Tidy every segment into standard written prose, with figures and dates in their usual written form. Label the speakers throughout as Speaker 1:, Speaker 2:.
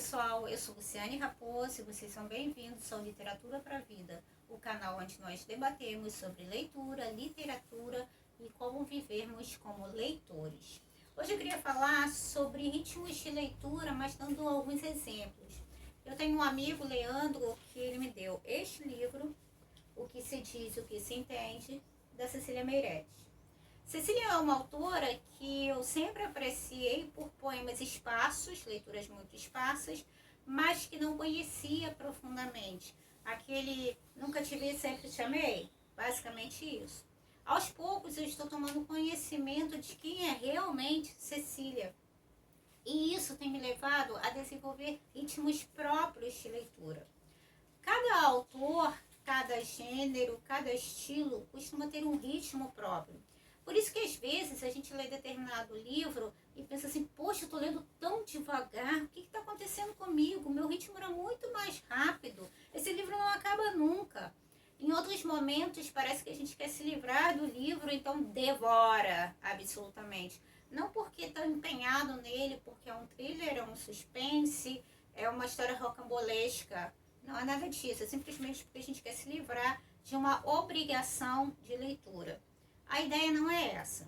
Speaker 1: pessoal, eu sou Luciane Raposo e vocês são bem-vindos ao Literatura para a Vida, o canal onde nós debatemos sobre leitura, literatura e como vivermos como leitores. Hoje eu queria falar sobre ritmos de leitura, mas dando alguns exemplos. Eu tenho um amigo, Leandro, que ele me deu este livro, O que se diz, o que se entende, da Cecília Meirelles. Cecília é uma autora que eu sempre apreciei por poemas esparsos, leituras muito esparsas, mas que não conhecia profundamente. Aquele nunca te vi, sempre te amei, basicamente isso. Aos poucos eu estou tomando conhecimento de quem é realmente Cecília. E isso tem me levado a desenvolver ritmos próprios de leitura. Cada autor, cada gênero, cada estilo costuma ter um ritmo próprio. Por isso que às vezes a gente lê determinado livro e pensa assim, poxa, eu estou lendo tão devagar, o que está acontecendo comigo? Meu ritmo era muito mais rápido, esse livro não acaba nunca. Em outros momentos parece que a gente quer se livrar do livro, então devora absolutamente. Não porque está empenhado nele, porque é um thriller, é um suspense, é uma história rocambolesca. Não é nada disso, é simplesmente porque a gente quer se livrar de uma obrigação de leitura. A ideia não é essa.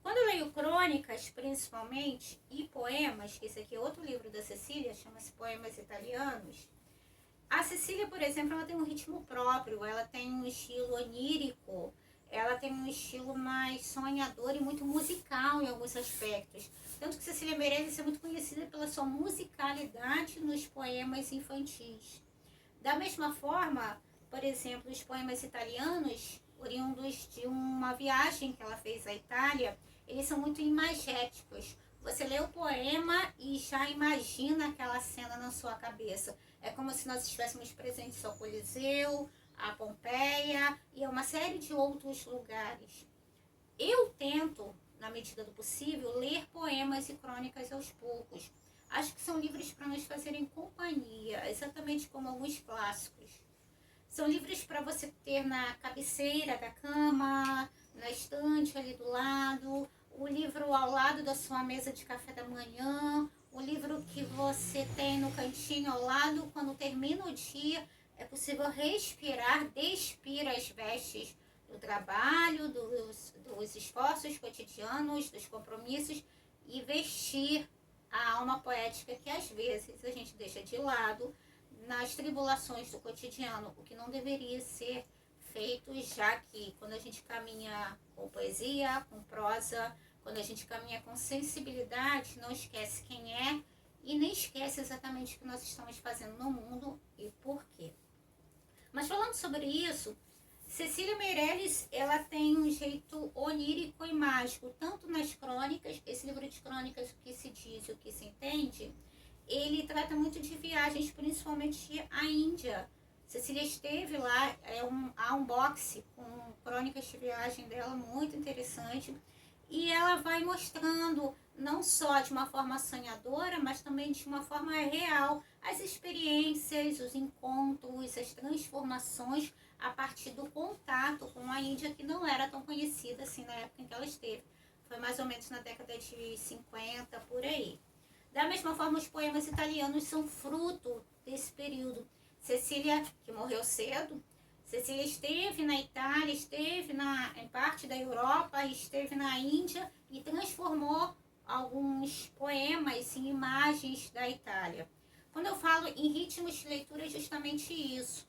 Speaker 1: Quando eu leio crônicas, principalmente, e poemas, que esse aqui é outro livro da Cecília, chama-se Poemas Italianos. A Cecília, por exemplo, ela tem um ritmo próprio, ela tem um estilo onírico, ela tem um estilo mais sonhador e muito musical em alguns aspectos. Tanto que Cecília Meirelles é muito conhecida pela sua musicalidade nos poemas infantis. Da mesma forma, por exemplo, os poemas italianos, oriundos de uma viagem que ela fez à Itália, eles são muito imagéticos. Você lê o poema e já imagina aquela cena na sua cabeça. É como se nós estivéssemos presentes ao Coliseu, a Pompeia e a uma série de outros lugares. Eu tento, na medida do possível, ler poemas e crônicas aos poucos. Acho que são livros para nos fazerem companhia, exatamente como alguns clássicos. São livros para você ter na cabeceira da cama, na estante ali do lado, o livro ao lado da sua mesa de café da manhã, o livro que você tem no cantinho ao lado, quando termina o dia, é possível respirar, despir as vestes do trabalho, dos esforços cotidianos, dos compromissos e vestir a alma poética que às vezes a gente deixa de lado nas tribulações do cotidiano, o que não deveria ser feito, já que quando a gente caminha com poesia, com prosa, quando a gente caminha com sensibilidade, não esquece quem é e nem esquece exatamente o que nós estamos fazendo no mundo e por quê. Mas falando sobre isso, Cecília Meirelles, ela tem um jeito onírico e mágico, tanto nas crônicas, esse livro de crônicas, o que se diz e o que se entende, ele trata muito de viagens, principalmente à Índia. Cecília esteve lá, há um box com crônicas de viagem dela, muito interessante, e ela vai mostrando, não só de uma forma sonhadora, mas também de uma forma real, as experiências, os encontros, as transformações a partir do contato com a Índia, que não era tão conhecida assim na época em que ela esteve. Foi mais ou menos na década de 50, por aí. Da mesma forma, os poemas italianos são fruto desse período. Cecília, que morreu cedo, Cecília esteve na Itália, esteve em parte da Europa, esteve na Índia e transformou alguns poemas em imagens da Itália. Quando eu falo em ritmos de leitura, é justamente isso.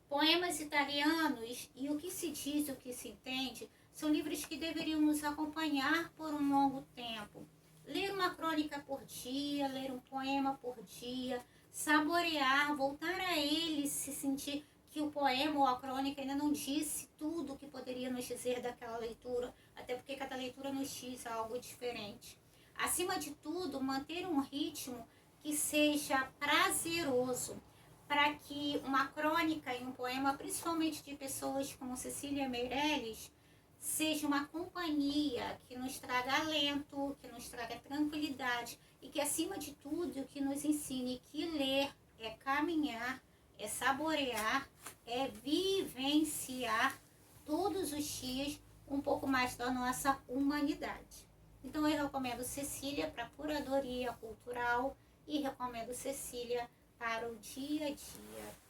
Speaker 1: Poemas italianos e o que se diz e o que se entende são livros que deveriam nos acompanhar por um longo tempo. Ler uma crônica por dia, ler um poema por dia, saborear, voltar a ele, se sentir que o poema ou a crônica ainda não disse tudo o que poderia nos dizer daquela leitura, até porque cada leitura nos diz algo diferente. Acima de tudo, manter um ritmo que seja prazeroso, para que uma crônica e um poema, principalmente de pessoas como Cecília Meirelles, seja uma companhia que nos traga alento, que nos traga tranquilidade e que, acima de tudo, que nos ensine que ler é caminhar, é saborear, é vivenciar todos os dias um pouco mais da nossa humanidade. Então eu recomendo Cecília para curadoria cultural e recomendo Cecília para o dia a dia.